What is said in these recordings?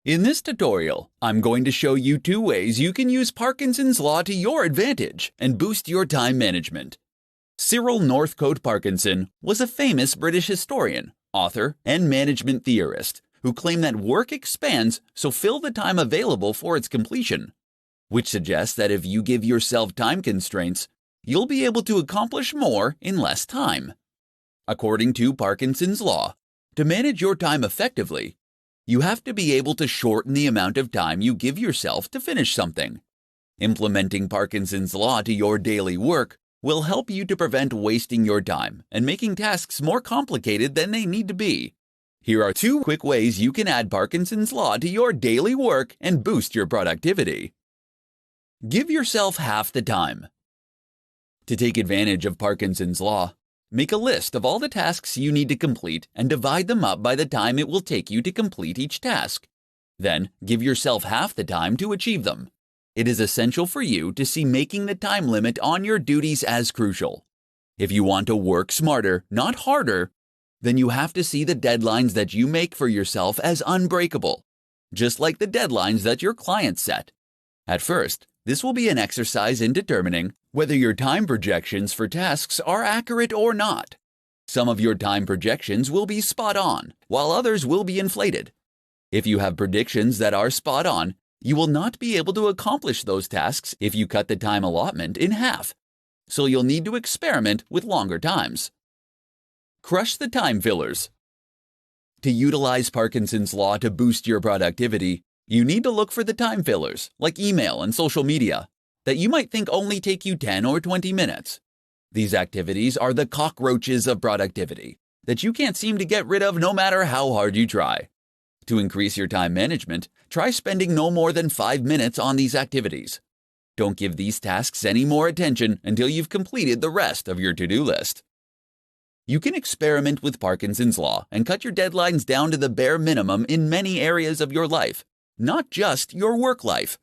In this tutorial, I'm going to show you 2 ways you can use Parkinson's Law to your advantage and boost your time management. Cyril Northcote Parkinson was a famous British historian, author, and management theorist who claimed that work expands, so fill the time available for its completion, which suggests that if you give yourself time constraints, you'll be able to accomplish more in less time. According to Parkinson's Law, to manage your time effectively, you have to be able to shorten the amount of time you give yourself to finish something. Implementing Parkinson's Law to your daily work will help you to prevent wasting your time and making tasks more complicated than they need to be. Here are 2 quick ways you can add Parkinson's Law to your daily work and boost your productivity. Give yourself half the time. To take advantage of Parkinson's Law, make a list of all the tasks you need to complete and divide them up by the time it will take you to complete each task. Then, give yourself half the time to achieve them. It is essential for you to see making the time limit on your duties as crucial. If you want to work smarter, not harder, then you have to see the deadlines that you make for yourself as unbreakable, just like the deadlines that your clients set. At first, this will be an exercise in determining whether your time projections for tasks are accurate or not. Some of your time projections will be spot on, while others will be inflated. If you have predictions that are spot on, you will not be able to accomplish those tasks if you cut the time allotment in half, so you'll need to experiment with longer times. Crush the time fillers. To utilize Parkinson's Law to boost your productivity, you need to look for the time fillers, like email and social media, that you might think only take you 10 or 20 minutes. These activities are the cockroaches of productivity that you can't seem to get rid of no matter how hard you try. To increase your time management, try spending no more than 5 minutes on these activities. Don't give these tasks any more attention until you've completed the rest of your to-do list. You can experiment with Parkinson's Law and cut your deadlines down to the bare minimum in many areas of your life, not just your work life.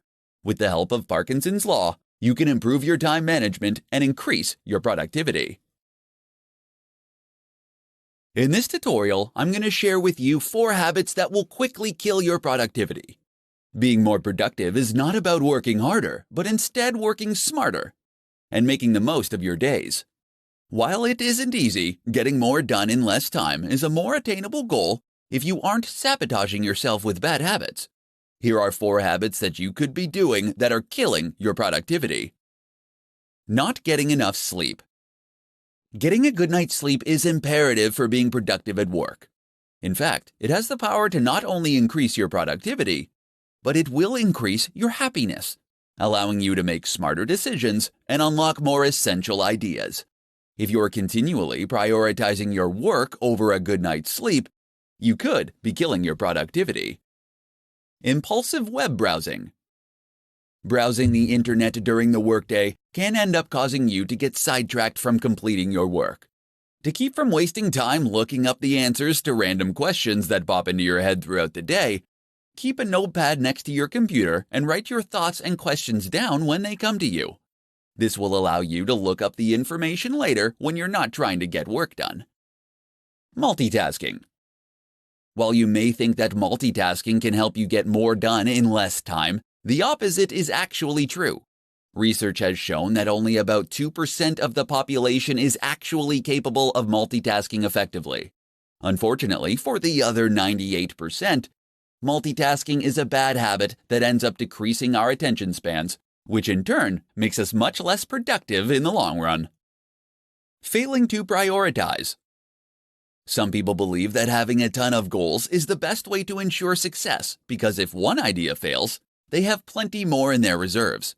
With the help of Parkinson's Law, you can improve your time management and increase your productivity. In this tutorial, I'm going to share with you 4 habits that will quickly kill your productivity. Being more productive is not about working harder, but instead working smarter and making the most of your days. While it isn't easy, getting more done in less time is a more attainable goal if you aren't sabotaging yourself with bad habits. Here are 4 habits that you could be doing that are killing your productivity. Not getting enough sleep. Getting a good night's sleep is imperative for being productive at work. In fact, it has the power to not only increase your productivity, but it will increase your happiness, allowing you to make smarter decisions and unlock more essential ideas. If you're continually prioritizing your work over a good night's sleep, you could be killing your productivity. Impulsive web browsing. Browsing the internet during the workday can end up causing you to get sidetracked from completing your work. To keep from wasting time looking up the answers to random questions that pop into your head throughout the day, keep a notepad next to your computer and write your thoughts and questions down when they come to you. This will allow you to look up the information later when you're not trying to get work done. Multitasking. While you may think that multitasking can help you get more done in less time, the opposite is actually true. Research has shown that only about 2% of the population is actually capable of multitasking effectively. Unfortunately, for the other 98%, multitasking is a bad habit that ends up decreasing our attention spans, which in turn makes us much less productive in the long run. Failing to prioritize. Some people believe that having a ton of goals is the best way to ensure success because if one idea fails, they have plenty more in their reserves.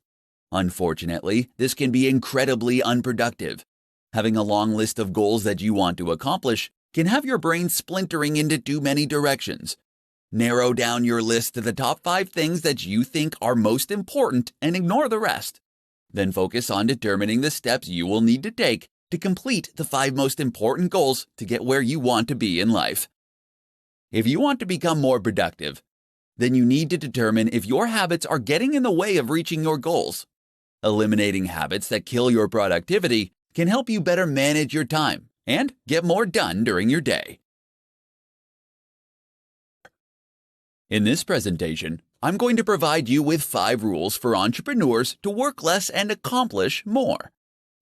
Unfortunately, this can be incredibly unproductive. Having a long list of goals that you want to accomplish can have your brain splintering into too many directions. Narrow down your list to the top 5 things that you think are most important and ignore the rest. Then focus on determining the steps you will need to take to complete the 5 most important goals to get where you want to be in life. If you want to become more productive, then you need to determine if your habits are getting in the way of reaching your goals. Eliminating habits that kill your productivity can help you better manage your time and get more done during your day. In this presentation, I'm going to provide you with 5 rules for entrepreneurs to work less and accomplish more.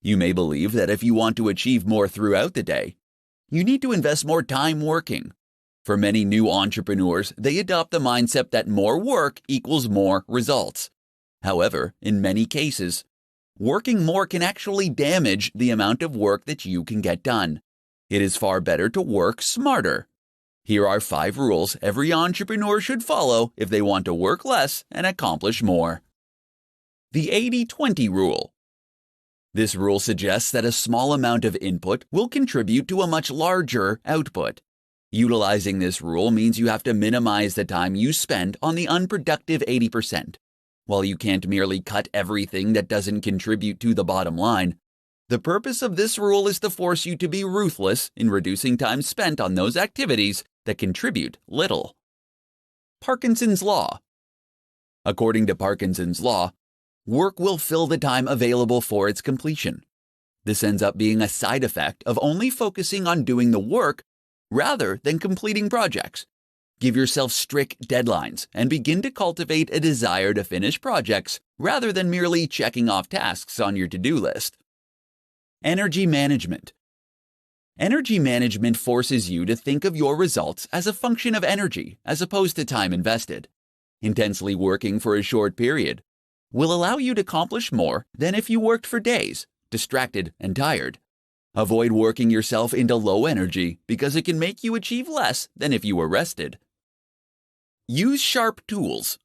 You may believe that if you want to achieve more throughout the day, you need to invest more time working. For many new entrepreneurs, they adopt the mindset that more work equals more results. However, in many cases, working more can actually damage the amount of work that you can get done. It is far better to work smarter. Here are 5 rules every entrepreneur should follow if they want to work less and accomplish more. The 80-20 rule. This rule suggests that a small amount of input will contribute to a much larger output. Utilizing this rule means you have to minimize the time you spend on the unproductive 80%. While you can't merely cut everything that doesn't contribute to the bottom line, the purpose of this rule is to force you to be ruthless in reducing time spent on those activities that contribute little. Parkinson's Law. According to Parkinson's Law, work will fill the time available for its completion. This ends up being a side effect of only focusing on doing the work rather than completing projects. Give yourself strict deadlines and begin to cultivate a desire to finish projects rather than merely checking off tasks on your to-do list. Energy management. Energy management forces you to think of your results as a function of energy as opposed to time invested. Intensely working for a short period will allow you to accomplish more than if you worked for days, distracted and tired. Avoid working yourself into low energy because it can make you achieve less than if you were rested. Use sharp tools.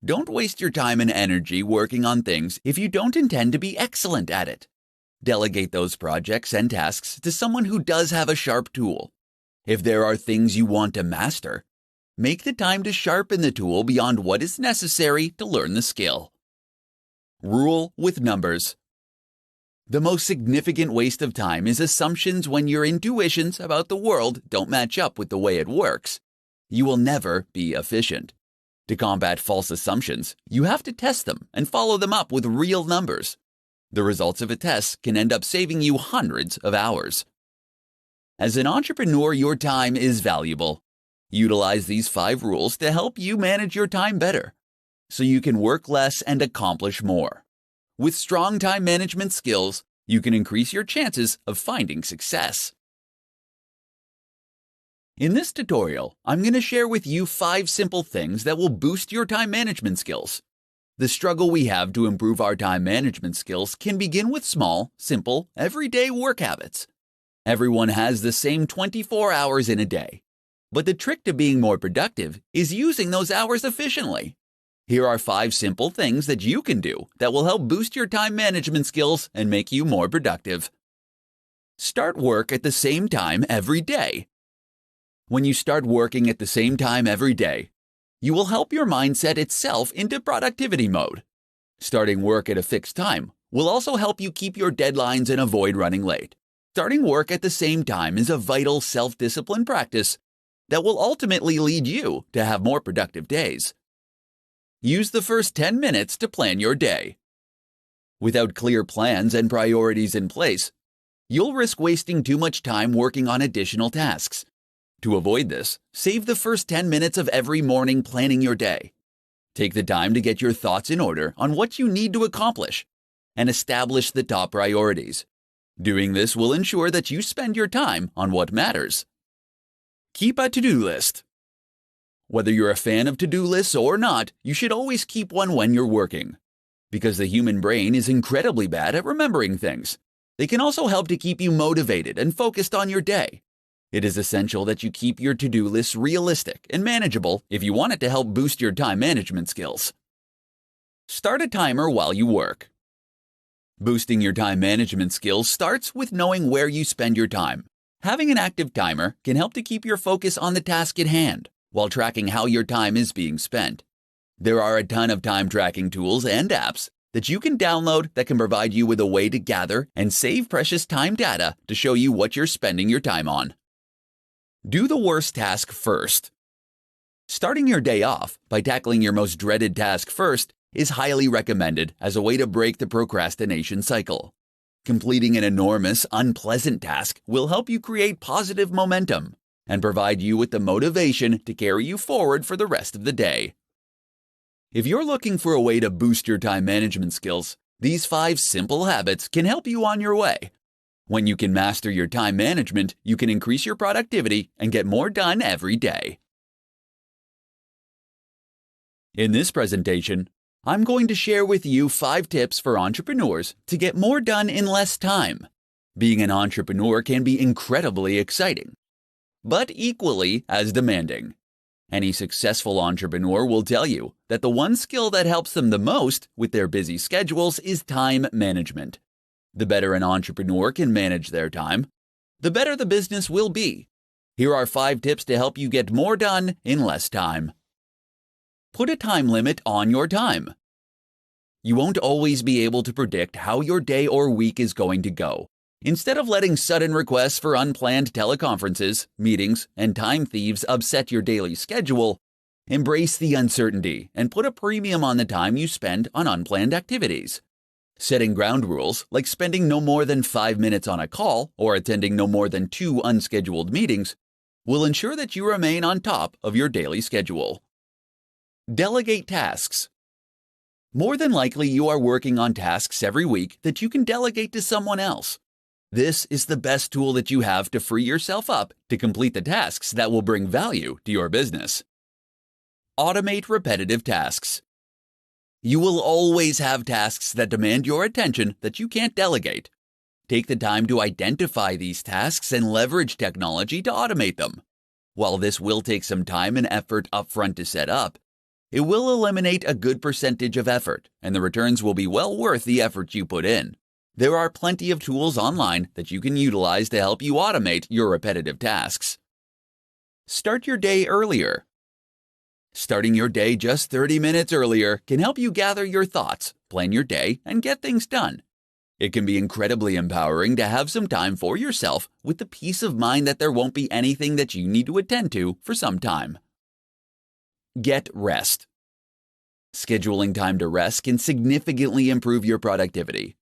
Don't waste your time and energy working on things if you don't intend to be excellent at it. Delegate those projects and tasks to someone who does have a sharp tool. If there are things you want to master, make the time to sharpen the tool beyond what is necessary to learn the skill. Rule with numbers. The most significant waste of time is assumptions when your intuitions about the world don't match up with the way it works. You will never be efficient. To combat false assumptions, you have to test them and follow them up with real numbers. The results of a test can end up saving you hundreds of hours. As an entrepreneur, your time is valuable. Utilize these 5 rules to help you manage your time better, so you can work less and accomplish more. With strong time management skills, you can increase your chances of finding success. In this tutorial, I'm going to share with you 5 simple things that will boost your time management skills. The struggle we have to improve our time management skills can begin with small, simple, everyday work habits. Everyone has the same 24 hours in a day, but the trick to being more productive is using those hours efficiently. Here are 5 simple things that you can do that will help boost your time management skills and make you more productive. Start work at the same time every day. When you start working at the same time every day, you will help your mind set itself into productivity mode. Starting work at a fixed time will also help you keep your deadlines and avoid running late. Starting work at the same time is a vital self-discipline practice that will ultimately lead you to have more productive days. Use the first 10 minutes to plan your day. Without clear plans and priorities in place, you'll risk wasting too much time working on additional tasks. To avoid this, save the first 10 minutes of every morning planning your day. Take the time to get your thoughts in order on what you need to accomplish and establish the top priorities. Doing this will ensure that you spend your time on what matters. Keep a to-do list. Whether you're a fan of to-do lists or not, you should always keep one when you're working. Because the human brain is incredibly bad at remembering things, they can also help to keep you motivated and focused on your day. It is essential that you keep your to-do lists realistic and manageable if you want it to help boost your time management skills. Start a timer while you work. Boosting your time management skills starts with knowing where you spend your time. Having an active timer can help to keep your focus on the task at hand while tracking how your time is being spent. There are a ton of time tracking tools and apps that you can download that can provide you with a way to gather and save precious time data to show you what you're spending your time on. Do the worst task first. Starting your day off by tackling your most dreaded task first is highly recommended as a way to break the procrastination cycle. Completing an enormous, unpleasant task will help you create positive momentum. and provide you with the motivation to carry you forward for the rest of the day. If you're looking for a way to boost your time management skills, these 5 simple habits can help you on your way. When you can master your time management, you can increase your productivity and get more done every day. In this presentation, I'm going to share with you 5 tips for entrepreneurs to get more done in less time. Being an entrepreneur can be incredibly exciting, but equally as demanding. Any successful entrepreneur will tell you that the one skill that helps them the most with their busy schedules is time management. The better an entrepreneur can manage their time, the better the business will be. Here are 5 tips to help you get more done in less time. Put a time limit on your time. You won't always be able to predict how your day or week is going to go. Instead of letting sudden requests for unplanned teleconferences, meetings, and time thieves upset your daily schedule, embrace the uncertainty and put a premium on the time you spend on unplanned activities. Setting ground rules, like spending no more than 5 minutes on a call or attending no more than 2 unscheduled meetings, will ensure that you remain on top of your daily schedule. Delegate tasks. More than likely, you are working on tasks every week that you can delegate to someone else. This is the best tool that you have to free yourself up to complete the tasks that will bring value to your business. Automate repetitive tasks. You will always have tasks that demand your attention that you can't delegate. Take the time to identify these tasks and leverage technology to automate them. While this will take some time and effort upfront to set up, it will eliminate a good percentage of effort, and the returns will be well worth the effort you put in. There are plenty of tools online that you can utilize to help you automate your repetitive tasks. Start your day earlier. Starting your day just 30 minutes earlier can help you gather your thoughts, plan your day, and get things done. It can be incredibly empowering to have some time for yourself with the peace of mind that there won't be anything that you need to attend to for some time. Get rest. Scheduling time to rest can significantly improve your productivity.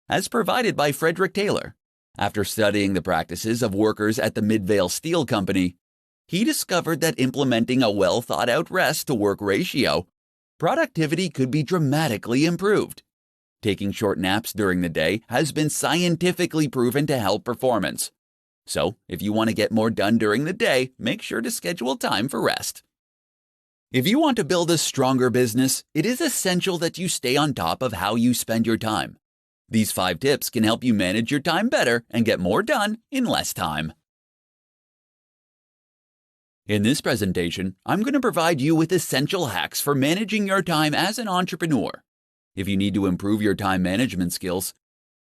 As provided by Frederick Taylor, after studying the practices of workers at the Midvale Steel Company, he discovered that implementing a well-thought-out rest-to-work ratio, productivity could be dramatically improved. Taking short naps during the day has been scientifically proven to help performance. So, if you want to get more done during the day, make sure to schedule time for rest. If you want to build a stronger business, it is essential that you stay on top of how you spend your time. These 5 tips can help you manage your time better and get more done in less time. In this presentation, I'm going to provide you with essential hacks for managing your time as an entrepreneur. If you need to improve your time management skills,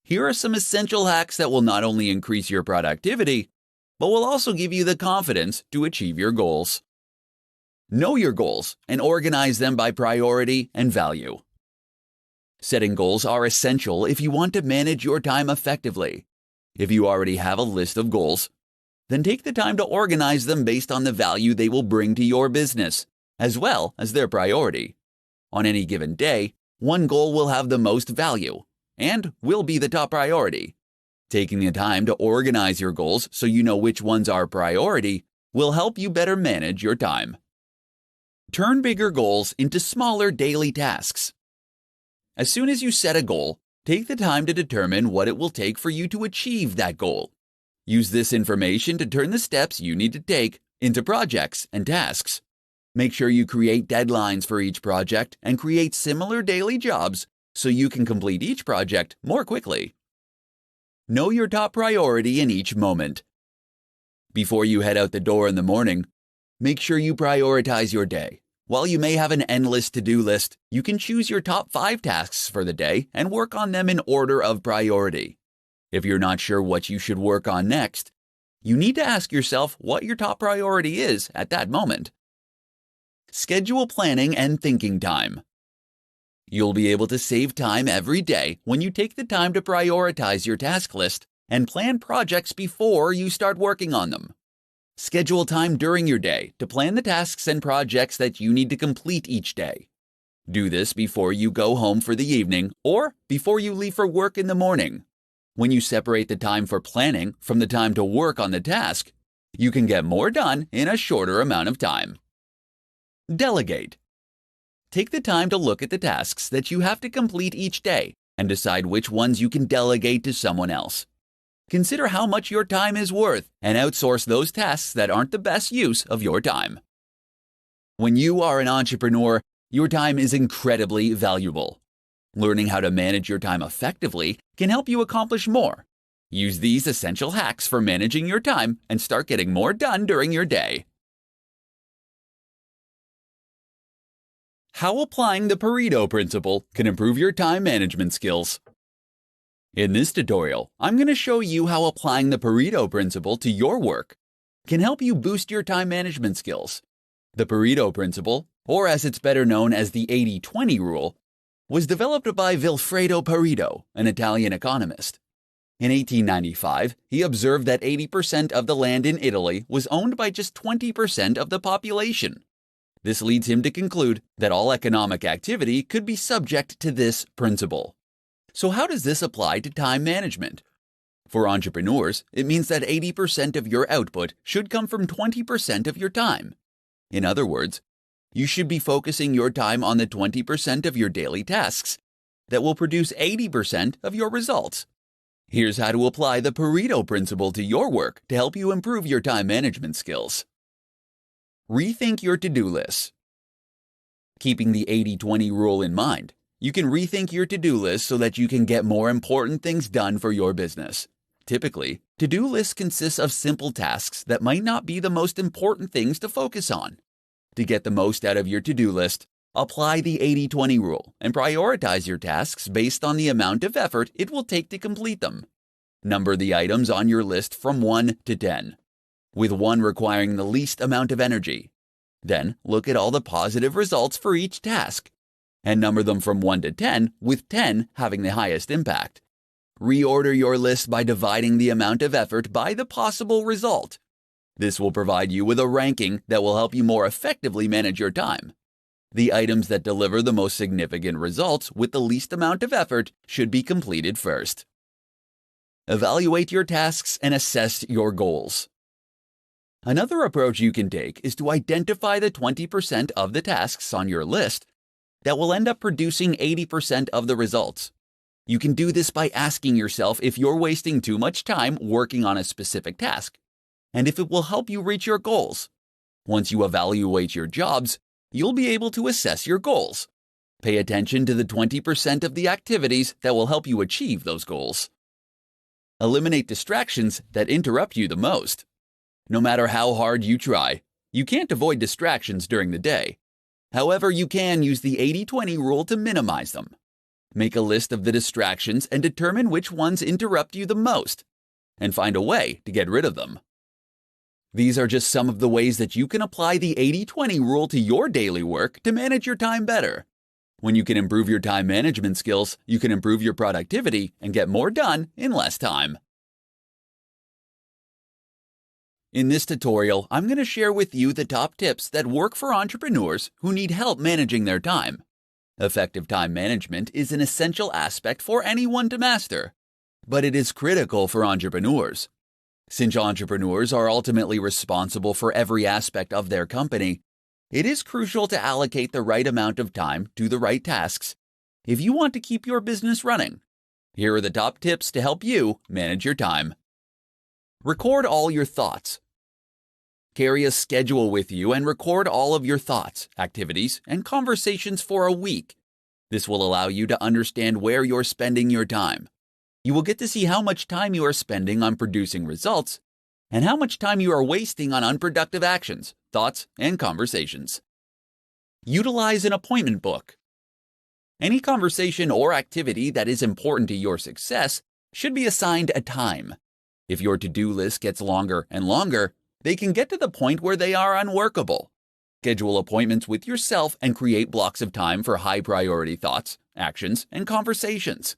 here are some essential hacks that will not only increase your productivity, but will also give you the confidence to achieve your goals. Know your goals and organize them by priority and value. Setting goals are essential if you want to manage your time effectively. If you already have a list of goals, then take the time to organize them based on the value they will bring to your business, as well as their priority. On any given day, one goal will have the most value and will be the top priority. Taking the time to organize your goals so you know which ones are priority will help you better manage your time. Turn bigger goals into smaller daily tasks. As soon as you set a goal, take the time to determine what it will take for you to achieve that goal. Use this information to turn the steps you need to take into projects and tasks. Make sure you create deadlines for each project and create similar daily jobs so you can complete each project more quickly. Know your top priority in each moment. Before you head out the door in the morning, make sure you prioritize your day. While you may have an endless to-do list, you can choose your top 5 tasks for the day and work on them in order of priority. If you're not sure what you should work on next, you need to ask yourself what your top priority is at that moment. Schedule planning and thinking time. You'll be able to save time every day when you take the time to prioritize your task list and plan projects before you start working on them. Schedule time during your day to plan the tasks and projects that you need to complete each day. Do this before you go home for the evening or before you leave for work in the morning. When you separate the time for planning from the time to work on the task, You can get more done in a shorter amount of time. Delegate. Take the time to look at the tasks that you have to complete each day and decide which ones you can delegate to someone else. Consider how much your time is worth and outsource those tasks that aren't the best use of your time. When you are an entrepreneur, your time is incredibly valuable. Learning how to manage your time effectively can help you accomplish more. Use these essential hacks for managing your time and start getting more done during your day. How applying the Pareto principle can improve your time management skills. In this tutorial, I'm going to show you how applying the Pareto principle to your work can help you boost your time management skills. The Pareto principle, or as it's better known as the 80-20 rule, was developed by Vilfredo Pareto, an Italian economist. In 1895, he observed that 80% of the land in Italy was owned by just 20% of the population. This leads him to conclude that all economic activity could be subject to this principle. So how does this apply to time management? For entrepreneurs, it means that 80% of your output should come from 20% of your time. In other words, you should be focusing your time on the 20% of your daily tasks that will produce 80% of your results. Here's how to apply the Pareto principle to your work to help you improve your time management skills. Rethink your to-do list. Keeping the 80-20 rule in mind, you can rethink your to-do list so that you can get more important things done for your business. Typically, to-do lists consist of simple tasks that might not be the most important things to focus on. To get the most out of your to-do list, apply the 80-20 rule and prioritize your tasks based on the amount of effort it will take to complete them. Number the items on your list from 1 to 10, with 1 requiring the least amount of energy. Then look at all the positive results for each task, and number them from 1 to 10, with 10 having the highest impact. Reorder your list by dividing the amount of effort by the possible result. This will provide you with a ranking that will help you more effectively manage your time. The items that deliver the most significant results with the least amount of effort should be completed first. Evaluate your tasks and assess your goals. Another approach you can take is to identify the 20% of the tasks on your list that will end up producing 80% of the results. You can do this by asking yourself if you're wasting too much time working on a specific task, and if it will help you reach your goals. Once you evaluate your jobs, you'll be able to assess your goals. Pay attention to the 20% of the activities that will help you achieve those goals. Eliminate distractions that interrupt you the most. No matter how hard you try, you can't avoid distractions during the day. However, you can use the 80-20 rule to minimize them. Make a list of the distractions and determine which ones interrupt you the most, and find a way to get rid of them. These are just some of the ways that you can apply the 80-20 rule to your daily work to manage your time better. When you can improve your time management skills, you can improve your productivity and get more done in less time. In this tutorial, I'm going to share with you the top tips that work for entrepreneurs who need help managing their time. Effective time management is an essential aspect for anyone to master, but it is critical for entrepreneurs. Since entrepreneurs are ultimately responsible for every aspect of their company, it is crucial to allocate the right amount of time to the right tasks if you want to keep your business running. Here are the top tips to help you manage your time. Record all your thoughts. Carry a schedule with you and record all of your thoughts, activities, and conversations for a week. This will allow you to understand where you're spending your time. You will get to see how much time you are spending on producing results and how much time you are wasting on unproductive actions, thoughts, and conversations. Utilize an appointment book. Any conversation or activity that is important to your success should be assigned a time. If your to-do list gets longer and longer, they can get to the point where they are unworkable. Schedule appointments with yourself and create blocks of time for high-priority thoughts, actions, and conversations.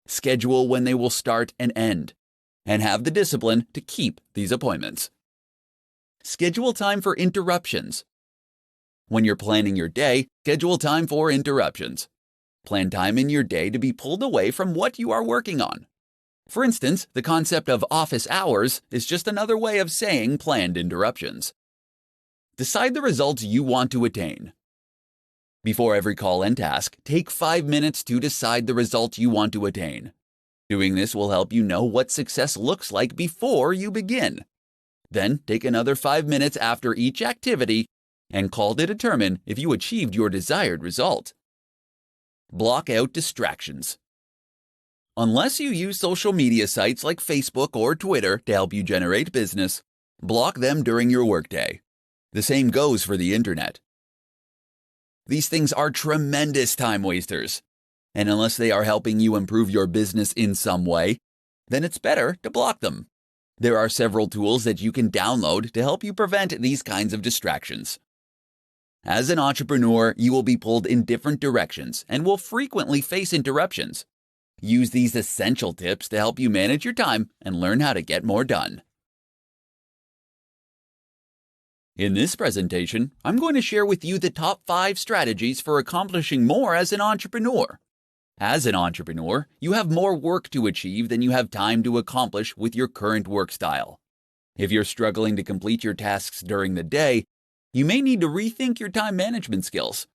Schedule when they will start and end, and have the discipline to keep these appointments. Schedule time for interruptions. When you're planning your day, schedule time for interruptions. Plan time in your day to be pulled away from what you are working on. For instance, the concept of office hours is just another way of saying planned interruptions. Decide the results you want to attain. Before every call and task, take 5 minutes to decide the result you want to attain. Doing this will help you know what success looks like before you begin. Then take another 5 minutes after each activity and call to determine if you achieved your desired result. Block out distractions. Unless you use social media sites like Facebook or Twitter to help you generate business, block them during your workday. The same goes for the internet. These things are tremendous time wasters, and unless they are helping you improve your business in some way, then it's better to block them. There are several tools that you can download to help you prevent these kinds of distractions. As an entrepreneur, you will be pulled in different directions and will frequently face interruptions. Use these essential tips to help you manage your time and learn how to get more done. In this presentation, I'm going to share with you the top 5 strategies for accomplishing more as an entrepreneur. As an entrepreneur, you have more work to achieve than you have time to accomplish with your current work style. If you're struggling to complete your tasks during the day, you may need to rethink your time management skills.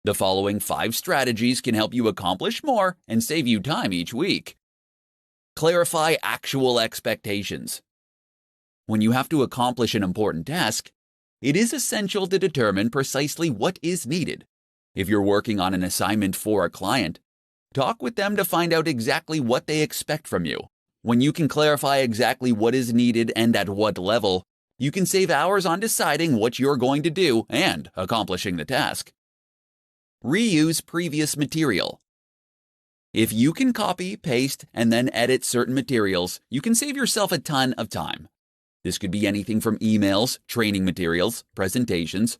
The following 5 strategies can help you accomplish more and save you time each week. Clarify actual expectations. When you have to accomplish an important task, it is essential to determine precisely what is needed. If you're working on an assignment for a client, talk with them to find out exactly what they expect from you. When you can clarify exactly what is needed and at what level, you can save hours on deciding what you're going to do and accomplishing the task. Reuse previous material. If you can copy, paste, and then edit certain materials, you can save yourself a ton of time. This could be anything from emails, training materials, presentations,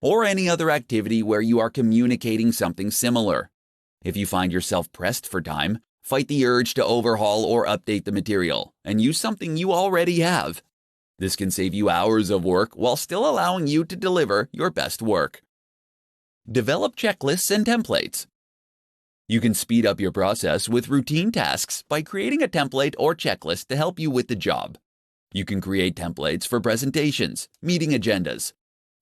or any other activity where you are communicating something similar. If you find yourself pressed for time, fight the urge to overhaul or update the material and use something you already have. This can save you hours of work while still allowing you to deliver your best work. Develop checklists and templates. You can speed up your process with routine tasks by creating a template or checklist to help you with the job. You can create templates for presentations, meeting agendas,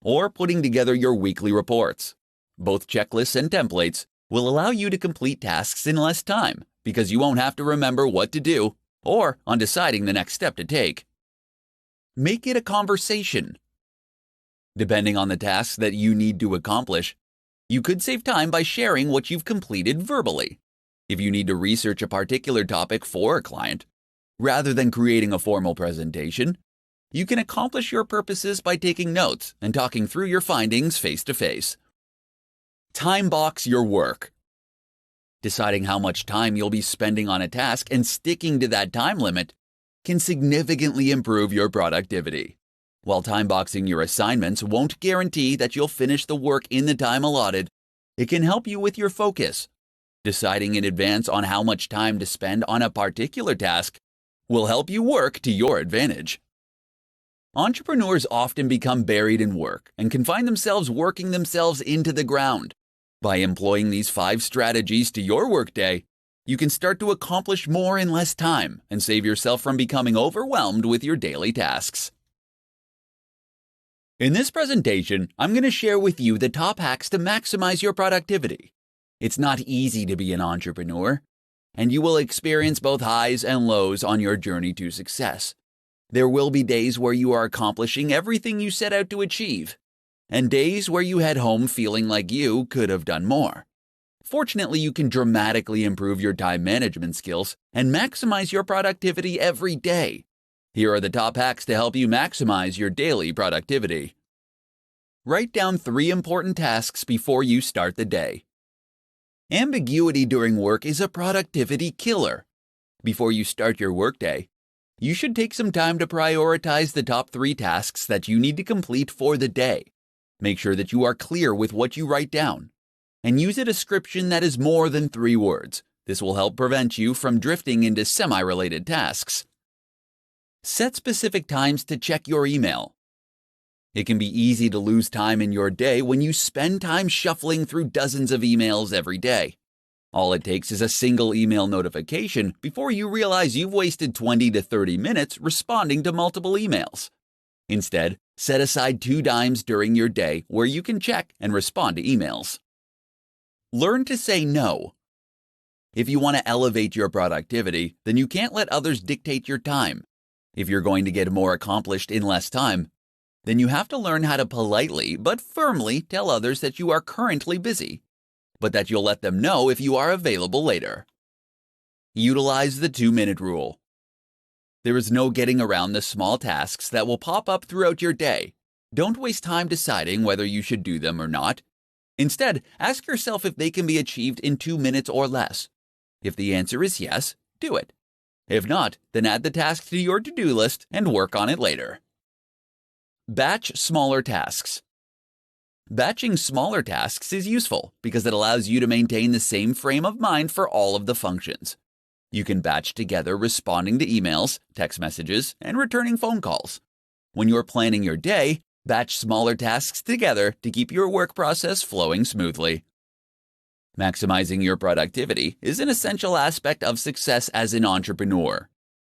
or putting together your weekly reports. Both checklists and templates will allow you to complete tasks in less time because you won't have to remember what to do or on deciding the next step to take. Make it a conversation. Depending on the tasks that you need to accomplish, you could save time by sharing what you've completed verbally. If you need to research a particular topic for a client, rather than creating a formal presentation, you can accomplish your purposes by taking notes and talking through your findings face to face. Time box your work. Deciding how much time you'll be spending on a task and sticking to that time limit can significantly improve your productivity. While time boxing your assignments won't guarantee that you'll finish the work in the time allotted, it can help you with your focus. Deciding in advance on how much time to spend on a particular task will help you work to your advantage. Entrepreneurs often become buried in work and can find themselves working themselves into the ground. By employing these 5 strategies to your workday, you can start to accomplish more in less time and save yourself from becoming overwhelmed with your daily tasks. In this presentation, I'm going to share with you the top hacks to maximize your productivity. It's not easy to be an entrepreneur, and you will experience both highs and lows on your journey to success. There will be days where you are accomplishing everything you set out to achieve, and days where you head home feeling like you could have done more. Fortunately, you can dramatically improve your time management skills and maximize your productivity every day. Here are the top hacks to help you maximize your daily productivity. Write down 3 important tasks before you start the day. Ambiguity during work is a productivity killer. Before you start your workday, you should take some time to prioritize the top 3 tasks that you need to complete for the day. Make sure that you are clear with what you write down, and use a description that is more than 3 words. This will help prevent you from drifting into semi-related tasks. Set specific times to check your email. It can be easy to lose time in your day when you spend time shuffling through dozens of emails every day. All it takes is a single email notification before you realize you've wasted 20 to 30 minutes responding to multiple emails. Instead, set aside 2 dimes during your day where you can check and respond to emails. Learn to say no. If you want to elevate your productivity, then you can't let others dictate your time. If you're going to get more accomplished in less time, then you have to learn how to politely but firmly tell others that you are currently busy, but that you'll let them know if you are available later. Utilize the 2-minute rule. There is no getting around the small tasks that will pop up throughout your day. Don't waste time deciding whether you should do them or not. Instead, ask yourself if they can be achieved in 2 minutes or less. If the answer is yes, do it. If not, then add the task to your to-do list and work on it later. Batch smaller tasks. Batching smaller tasks is useful because it allows you to maintain the same frame of mind for all of the functions. You can batch together responding to emails, text messages, and returning phone calls. When you're planning your day, batch smaller tasks together to keep your work process flowing smoothly. Maximizing your productivity is an essential aspect of success as an entrepreneur.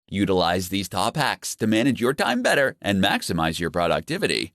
Utilize these top hacks to manage your time better and maximize your productivity.